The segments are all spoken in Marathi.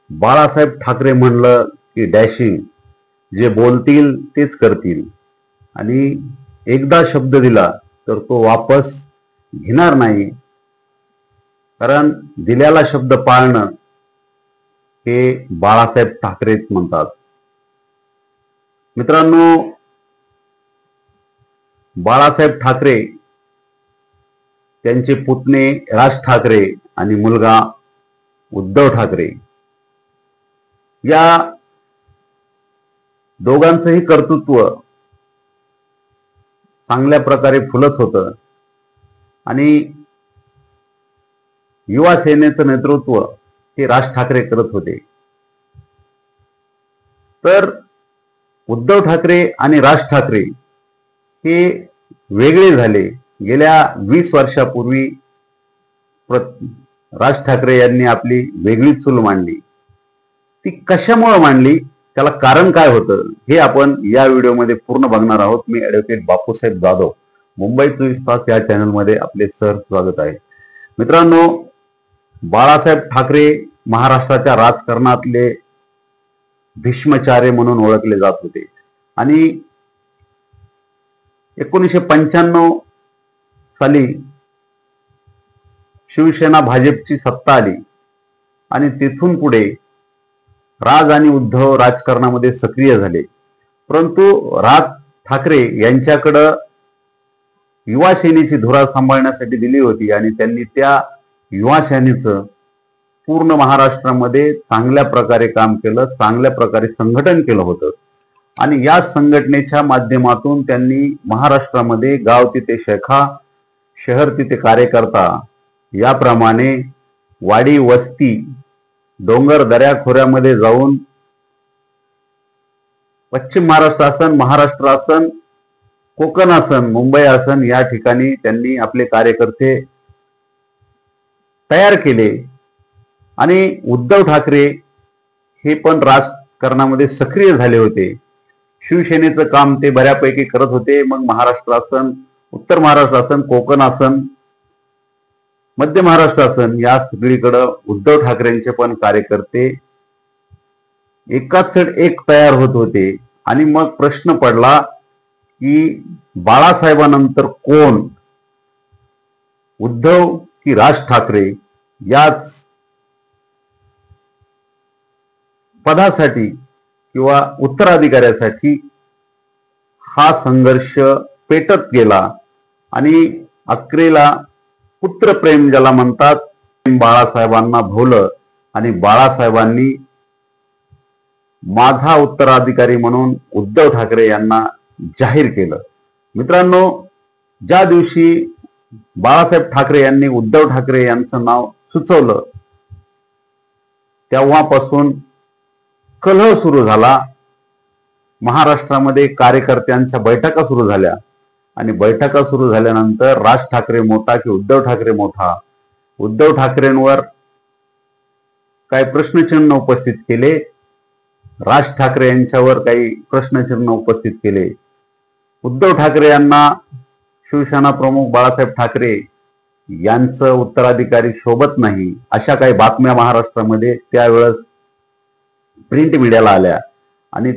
बाळासाहेब ठाकरे म्हणलं की डॅशिंग, जे बोलतील तेच करतील आणि एकदा शब्द दिला तर तो वापस घेणार नाही, कारण दिलेला शब्द पाळणं हे बाळासाहेब ठाकरेच म्हणतात. मित्रांनो, बाळासाहेब ठाकरे, त्यांचे पुतणे राज ठाकरे आणि मुलगा उद्धव ठाकरे, या दोघांचंही कर्तृत्व चांगल्या प्रकारे फुलत होतं आणि युवा सेनेचं नेतृत्व हे राज ठाकरे करत होते. तर उद्धव ठाकरे आणि राज ठाकरे हे वेगळे झाले. गेल्या 20 वर्षापूर्वी राज ठाकरे यांनी आपली वेगळी चूल मांडली. ती कशामुळे मांडली, त्याला कारण काय होतं, हे आपण या व्हिडिओमध्ये पूर्ण बघणार आहोत. मी ॲडव्होकेट बापूसाहेब जाधव, मुंबई 24 तास या चॅनलमध्ये आपले सर स्वागत आहे. मित्रांनो, बाळासाहेब ठाकरे महाराष्ट्राच्या राजकारणातले भीष्माचार्य म्हणून ओळखले जात होते आणि 1995 साली शिवसेना भाजपची सत्ता आली आणि तिथून पुढे राज आणि उद्धव राजकारणामध्ये सक्रिय झाले. परंतु राज ठाकरे यांच्याकडं युवा सेनेची धुरा सांभाळण्यासाठी दिली होती आणि त्यांनी त्या युवा सेनेचं पूर्ण महाराष्ट्रामध्ये चांगल्या प्रकारे काम केलं, चांगल्या प्रकारे संघटन केलं होतं आणि या संघटनेच्या माध्यमातून त्यांनी महाराष्ट्रामध्ये गाव तिथे शाखा, शहर तिथे कार्यकर्ता, याप्रमाणे वाडी वस्ती, डोंगर दऱ्या खोऱ्यामध्ये जाऊन पश्चिम महाराष्ट्र असन, महाराष्ट्र असन, कोकण असन, मुंबई असन, या ठिकाणी त्यांनी आपले कार्यकर्ते तयार केले आणि उद्धव ठाकरे हे पण राजकारणामध्ये सक्रिय झाले होते. शिवसेनेचं काम ते बऱ्यापैकी करत होते. मग महाराष्ट्र असन, उत्तर महाराष्ट्र असन, कोकण असन, मध्य महाराष्ट्र असन, या सगळीकडं उद्धव ठाकरेंचे पण कार्यकर्ते एकाच एक तयार होत होते. आणि मग प्रश्न पडला की बाळासाहेबांनंतर कोण, उद्धव की राज ठाकरे, याच पदासाठी किंवा उत्तराधिकाऱ्यासाठी हा संघर्ष पेटत गेला आणि अखेरीला पुत्रप्रेम ज्याला म्हणतात, बाळासाहेबांना भोवलं आणि बाळासाहेबांनी माझा उत्तराधिकारी म्हणून उद्धव ठाकरे यांना जाहीर केलं. मित्रांनो, ज्या दिवशी बाळासाहेब ठाकरे यांनी उद्धव ठाकरे यांचं नाव सुचवलं तेव्हापासून कलह सुरू झाला. महाराष्ट्रामध्ये कार्यकर्त्यांच्या बैठका सुरू झाल्या आणि बैठका सुरू झाल्यानंतर राज ठाकरे मोठा की उद्धव ठाकरे मोठा, उद्धव ठाकरेंवर काही प्रश्नचिन्ह उपस्थित केले, राज ठाकरे यांच्यावर काही प्रश्नचिन्ह उपस्थित केले. उद्धव ठाकरे यांना शिवसेना प्रमुख बाळासाहेब ठाकरे यांचं उत्तराधिकारी शोभत नाही, अशा काही बातम्या महाराष्ट्रामध्ये त्यावेळेस प्रिंट मीडियाला आल्या आणि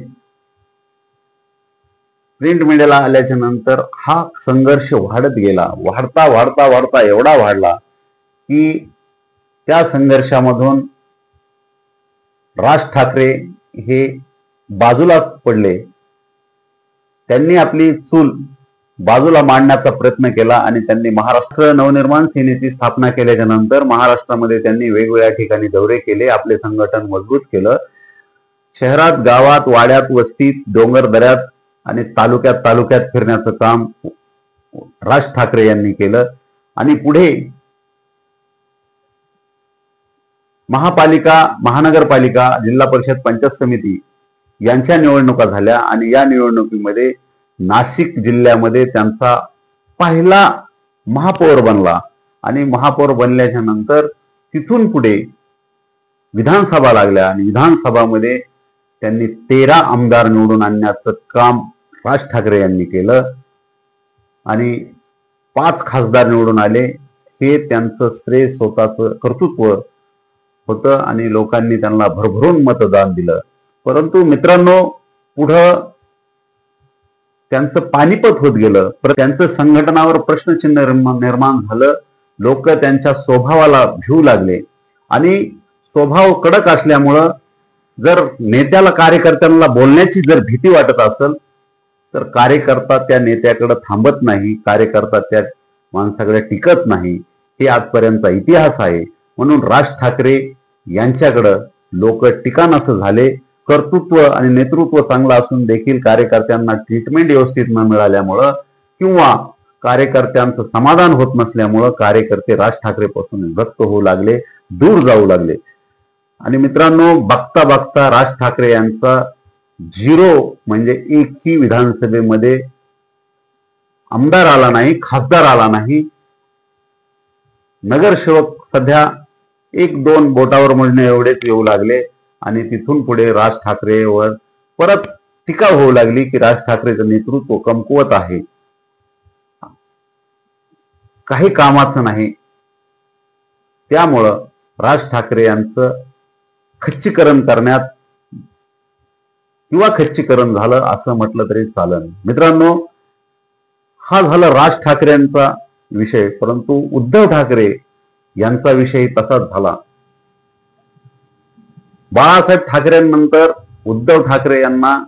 प्रिंट मीडियाला आल्याच्या नंतर हा संघर्ष वाढत गेला. वाढता वाढता वाढता एवढा वाढला की त्या संघर्षामधून राज ठाकरे हे बाजूला पडले. त्यांनी आपली चूल बाजूला मांडण्याचा प्रयत्न केला आणि त्यांनी महाराष्ट्र नवनिर्माण सेनेची स्थापना केल्याच्या नंतर महाराष्ट्रामध्ये त्यांनी वेगवेगळ्या ठिकाणी दौरे केले, आपले संघटन मजबूत केलं. शहरात, गावात, वाड्यात, वस्तीत, डोंगर दऱ्यात आणि तालुक्यात फिरण्याचं काम राज ठाकरे यांनी केलं आणि पुढे महापालिका, महानगरपालिका, जिल्हा परिषद, पंचायत समिती यांच्या निवडणुका झाल्या आणि या निवडणुकीमध्ये नाशिक जिल्ह्यामध्ये त्यांचा पहिला महापौर बनला आणि महापौर बनल्याच्या नंतर तिथून पुढे विधानसभा लागल्या आणि विधानसभामध्ये त्यांनी 13 आमदार निवडून आणण्याचं काम राज ठाकरे यांनी केलं आणि 5 खासदार निवडून आले. हे त्यांचं श्रेय, स्वतःचं कर्तृत्व होतं आणि लोकांनी त्यांना भरभरून मतदान दिलं. परंतु मित्रांनो, पुढं त्यांचं पानिपत होत गेलं. त्यांचं संघटनावर प्रश्नचिन्ह निर्माण झालं. लोक त्यांच्या स्वभावाला भिवू लागले आणि स्वभाव कडक असल्यामुळं जर नेत्याला कार्यकर्त्यांना बोलण्याची जर भीती वाटत असेल तर कार्यकर्ता त्या नेत्याकडे थांबत नाही, कार्यकर्ता त्या माणसाकडे टिकत नाही. हे आजपर्यंतचा इतिहास आहे. म्हणून राज ठाकरे यांच्याकडं लोक टिकाणासं झाले. कर्तृत्व आणि नेतृत्व चांगलं असून देखील कार्यकर्त्यांना ट्रीटमेंट व्यवस्थित न मिळाल्यामुळं किंवा कार्यकर्त्यांचं समाधान होत नसल्यामुळं कार्यकर्ते राज ठाकरे पासून विभक्त होऊ लागले, दूर जाऊ लागले. आणि मित्रांनो, बघता बघता राज ठाकरे यांचा झिरो म्हणजे एकही विधानसभेमध्ये आमदार आला नाही, खासदार आला नाही. नगरसेवक सध्या 1-2 बोटावर मोजणे एवढेच येऊ लागले आणि तिथून पुढे राज ठाकरेवर परत टीका होऊ लागली की राज ठाकरेचं नेतृत्व कमकुवत आहे, काही कामाचं नाही. त्यामुळं राज ठाकरे यांचं खच्चीकरण करण्यात किंवा खच्चीकरण झालं असं म्हटलं तरी चालेल. मित्रांनो, हा झाला राज ठाकरे यांचा विषय. परंतु उद्धव ठाकरे यांचा विषय तसाच झाला. बाळासाहेब ठाकरेंनंतर उद्धव ठाकरे यांना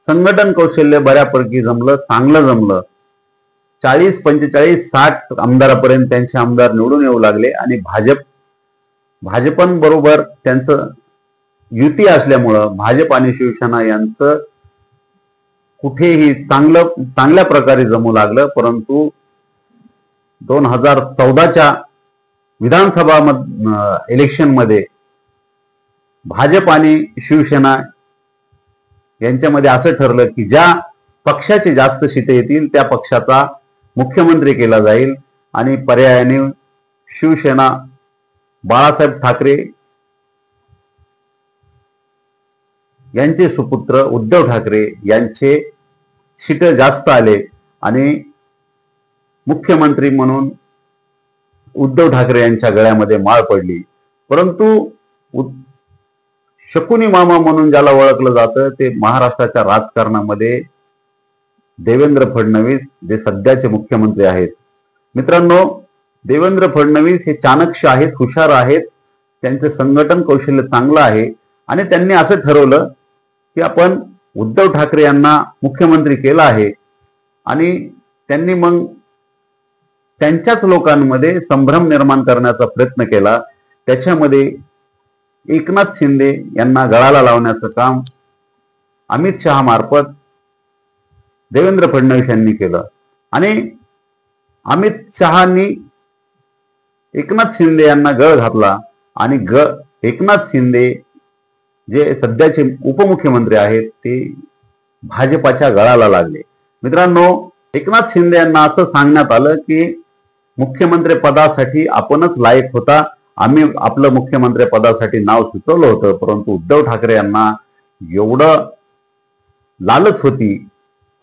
संघटन कौशल्य बऱ्यापैकी जमलं, चांगलं जमलं. 40, 45, 60 आमदारापर्यंत त्यांचे आमदार निवडून येऊ लागले आणि भाजपबरोबर त्यांचं युती असल्यामुळं भाजप आणि शिवसेना यांचं कुठेही चांगल्या प्रकारे जमू लागलं. परंतु 2014च्या विधानसभा इलेक्शन मध्ये भाजप आणि शिवसेना यांच्यामध्ये असं ठरलं की ज्या पक्षाचे जास्त सीटे येतील त्या पक्षाचा मुख्यमंत्री केला जाईल आणि पर्यायाने शिवसेना बाळासाहेब ठाकरे यांचे सुपुत्र उद्धव ठाकरे यांचे सीट जास्त आले आणि मुख्यमंत्री म्हणून उद्धव ठाकरे यांच्या गळ्यामध्ये माळ पडली. परंतु शकुनी मामा म्हणून ज्याला ओळखलं जातं ते महाराष्ट्राच्या राजकारणामध्ये देवेंद्र फडणवीस जे सध्याचे मुख्यमंत्री आहेत. मित्रांनो, देवेंद्र फडणवीस हे चाणक्य आहेत, हुशार आहेत, त्यांचे संघटन कौशल्य चांगलं आहे आणि त्यांनी असं ठरवलं की आपण उद्धव ठाकरे यांना मुख्यमंत्री केलं आहे आणि त्यांनी मग त्यांच्याच लोकांमध्ये संभ्रम निर्माण करण्याचा प्रयत्न केला. त्याच्यामध्ये एकनाथ शिंदे यांना गळाला लावण्याचं काम अमित शहा मार्फत देवेंद्र फडणवीस यांनी केलं आणि अमित शहानी एकनाथ शिंदे यांना गळ घातला आणि एकनाथ शिंदे जे सध्याचे उपमुख्यमंत्री आहेत ते भाजपाच्या गळाला लागले. मित्रांनो, एकनाथ शिंदे यांना असं सांगण्यात आलं की मुख्यमंत्री पदासाठी आपणच लायक होता, आम्ही आपलं मुख्यमंत्री पदासाठी नाव सुचवलं होतं. परंतु उद्धव ठाकरे यांना एवढं लालच होती,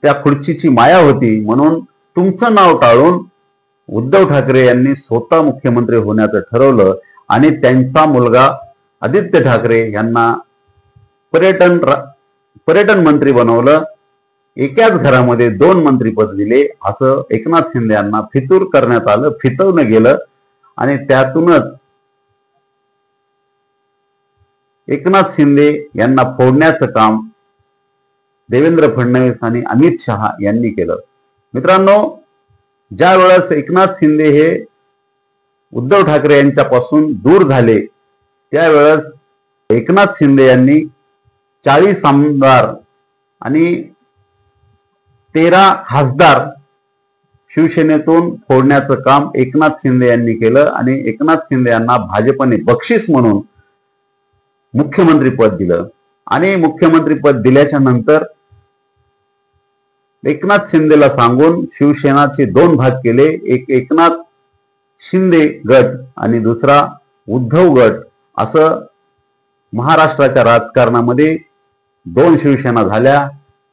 त्या खुर्चीची माया होती, म्हणून तुमचं नाव टाळून उद्धव ठाकरे यांनी स्वतः मुख्यमंत्री होण्याचं ठरवलं आणि त्यांचा मुलगा आदित्य ठाकरे यांना पर्यटन मंत्री बनवलं. एकाच घरामध्ये 2 मंत्रीपद दिले असं एकनाथ शिंदे यांना फितूर करण्यात आलं, फितवलं गेलं आणि त्यातूनच एकनाथ शिंदे यांना फोडण्याचं काम देवेंद्र फडणवीस आणि अमित शहा यांनी केलं. मित्रांनो, ज्या वेळेस एकनाथ शिंदे हे उद्धव ठाकरे यांच्यापासून दूर झाले त्यावेळेस एकनाथ शिंदे यांनी 40 आमदार आणि 13 खासदार शिवसेनेतून फोडण्याचं काम एकनाथ शिंदे यांनी केलं आणि एकनाथ शिंदे यांना भाजपने बक्षीस म्हणून मुख्यमंत्रीपद दिलं आणि मुख्यमंत्रीपद दिल्याच्या नंतर एकनाथ शिंदेला सांगून शिवसेनाचे 2 भाग केले. एक एकनाथ शिंदे गट आणि दुसरा उद्धव गट, असं महाराष्ट्राच्या राजकारणामध्ये 2 शिवसेना झाल्या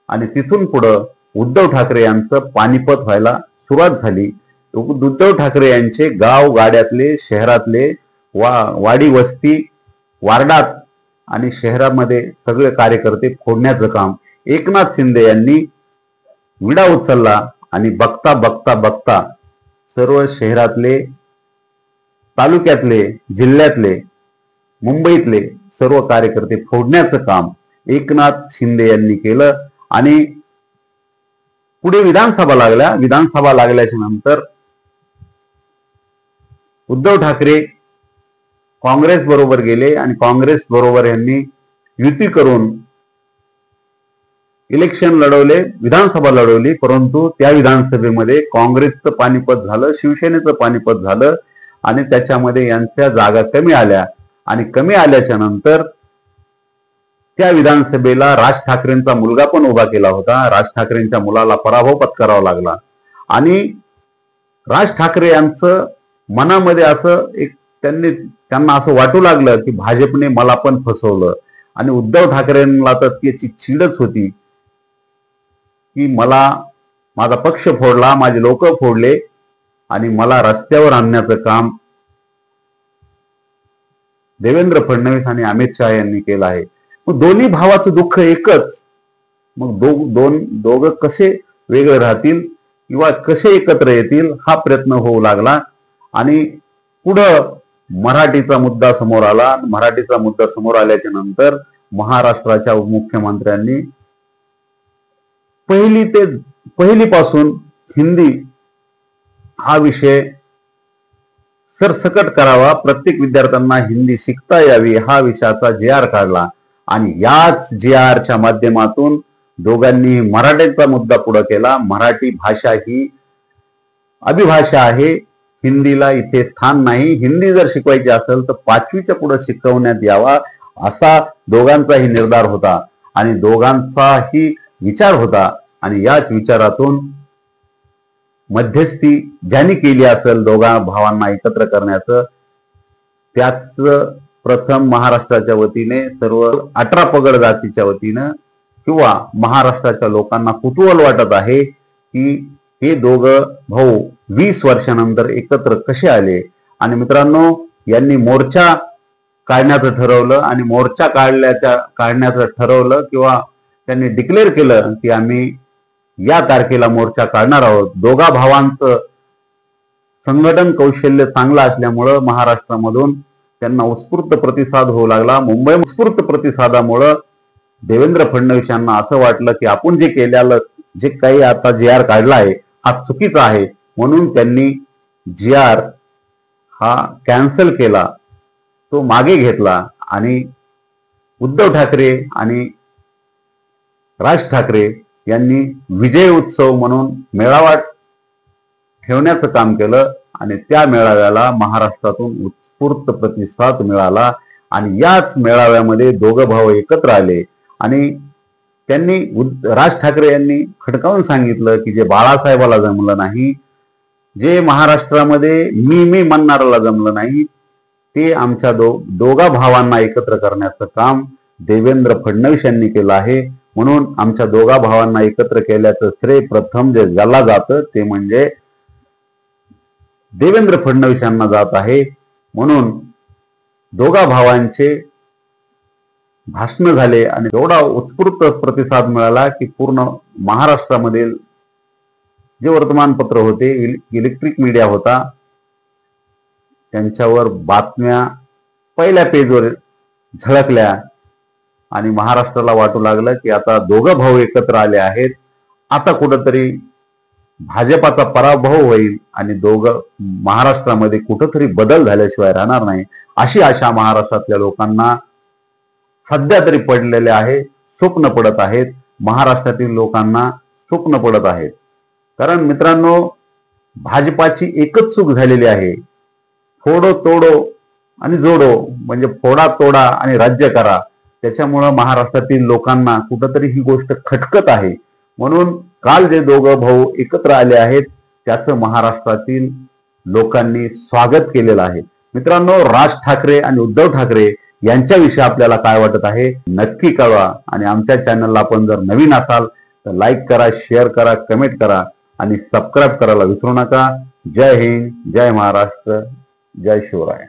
आणि तिथून पुढं उद्धव ठाकरे यांचं पानिपत व्हायला सुरुवात झाली. उद्धव ठाकरे यांचे गाव गाड्यातले शहरातले वाडी वस्ती वार्डात आणि शहरामध्ये सगळे कार्यकर्ते फोडण्याचं काम एकनाथ शिंदे यांनी विडा उचलला आणि बघता बघता बघता सर्व शहरातले, तालुक्यातले, जिल्ह्यातले, मुंबईतले सर्व कार्यकर्ते फोडण्याचं काम एकनाथ शिंदे यांनी केलं. आणि पुढे विधानसभा लागल्या. विधानसभा लागल्याच्या नंतर उद्धव ठाकरे काँग्रेस बरोबर गेले आणि काँग्रेस बरोबर यांनी युती करून इलेक्शन लढवले, विधानसभा लढवली. परंतु त्या विधानसभेमध्ये काँग्रेसचं पानिपत झालं, शिवसेनेचं पानिपत झालं आणि त्याच्यामध्ये यांच्या जागा कमी आल्या. आणि कमी आल्याच्या नंतर त्या विधानसभेला राज ठाकरेंचा मुलगा पण उभा केला होता. राज ठाकरेंच्या मुलाला पराभव पत्करावा लागला आणि राज ठाकरे यांचं मनामध्ये असं एक त्यांना असं वाटू लागलं की भाजपने मला पण फसवलं. आणि उद्धव ठाकरेंना तर त्याची चीडच होती की माझा पक्ष फोडला, माझे लोक फोडले आणि मला रस्त्यावर आणण्याचं काम देवेंद्र फडणवीस आणि अमित शहा यांनी केलं आहे. मग दोन्ही भावाचं दुःख एकच. मग दोघं कसे वेगळे राहतील किंवा कसे एकत्र येतील हा प्रयत्न होऊ लागला. आणि पुढं मराठीचा मुद्दा समोर आला. मराठीचा मुद्दा समोर आल्याच्या नंतर महाराष्ट्राच्या मुख्यमंत्र्यांनी पहिलीपासून हिंदी हा विषय सरसकट करावा, प्रत्येक विद्यार्थ्यांना हिंदी शिकता यावी हा विषयाचा JR काढला. आणि याच JRच्या माध्यमातून दोघांनी मराठीचा मुद्दा पुढे केला. मराठी भाषा ही अभिभाषा आहे, हिंदीला इथे स्थान नाही. हिंदी जर शिकवायची असेल तर 5वीच्या पुढे शिकवण्यात यावा असा दोघांचाही निर्धार होता आणि दोघांचाही विचार होता. आणि याच विचारातून मध्यस्थी ज्यांनी केली असेल दोघा भावांना एकत्र करण्याचं, त्याच प्रथम महाराष्ट्राच्या वतीने सर्व 18 पगड जातीच्या वतीनं किंवा महाराष्ट्राच्या लोकांना कुतूहल वाटत आहे की हे दोघं भाऊ 20 वर्षानंतर एकत्र कसे आले. आणि मित्रांनो, यांनी मोर्चा काढण्याचं ठरवलं आणि मोर्चा काढण्याचं ठरवलं किंवा त्यांनी डिक्लेअर केलं की आम्ही या तारखेला मोर्चा काढणार आहोत. दोघा भावांचं संघटन कौशल्य चांगलं असल्यामुळं महाराष्ट्रामधून त्यांना उत्स्फूर्त प्रतिसाद होऊ लागला. मुंबई उत्स्फूर्त प्रतिसादामुळं देवेंद्र फडणवीस यांना असं वाटलं की आपण जे काही आता JR काढला आहे हा चुकीचा आहे. म्हणून त्यांनी JR हा कॅन्सल केला, तो मागे घेतला आणि उद्धव ठाकरे आणि राज ठाकरे यांनी विजय उत्सव म्हणून मेळावा ठेवण्याचं काम केलं. आणि त्या मेळाव्याला महाराष्ट्रातून उत्स्फूर्त प्रतिसाद मिळाला आणि याच मेळाव्यामध्ये दोघं भाऊ एकत्र आले. आणि त्यांनी राज ठाकरे यांनी खडकावून सांगितलं की जे बाळासाहेबाला जमलं नाही, जे महाराष्ट्रामध्ये मी म्हणणाऱ्याला जमलं नाही, ते आमच्या दोघा भावांना एकत्र करण्याचं काम देवेंद्र फडणवीस यांनी केलं आहे. म्हणून आमच्या दोघा भावांना एकत्र केल्याचं श्रेय प्रथम जे ज्याला जातं ते म्हणजे देवेंद्र फडणवीस यांना जात आहे. म्हणून दोघा भावांचे भाषण झाले आणि एवढा उत्स्फूर्त प्रतिसाद मिळाला की पूर्ण महाराष्ट्रामधील जे वर्तमानपत्र होते, इलेक्ट्रिक मीडिया होता, त्यांच्यावर बातम्या पहिल्या पेजवर झळकल्या आणि महाराष्ट्राला वाटू लागलं की आता दोघं भाऊ एकत्र आले आहेत, आता कुठंतरी भाजपाचा पराभव होईल आणि दोघं महाराष्ट्रामध्ये कुठंतरी बदल झाल्याशिवाय राहणार नाही अशी आशा महाराष्ट्रातल्या लोकांना सध्या तरी पडलेले आहे, स्वप्न पडत आहेत. महाराष्ट्रातील लोकांना स्वप्न पडत आहेत. कारण मित्रांनो, भाजपाची एकच चूक झालेली आहे, फोडो तोडो आणि जोडो, म्हणजे फोडा तोडा आणि राज्य करा. त्याच्यामुळं महाराष्ट्रातील लोकांना कुठंतरी ही गोष्ट खटकत आहे. म्हणून काल जे दोघं भाऊ एकत्र आले आहेत त्याचं महाराष्ट्रातील लोकांनी स्वागत केलेलं आहे. मित्रांनो, राज ठाकरे आणि उद्धव ठाकरे यांच्याविषयी आपल्याला काय वाटत आहे नक्की कळवा. आणि आमच्या चॅनलला आपण जर नवीन असाल तर लाईक करा, शेअर करा, कमेंट करा आणि सबस्क्राईब करायला विसरू नका. जय हिंद, जय महाराष्ट्र, जय शिवराय.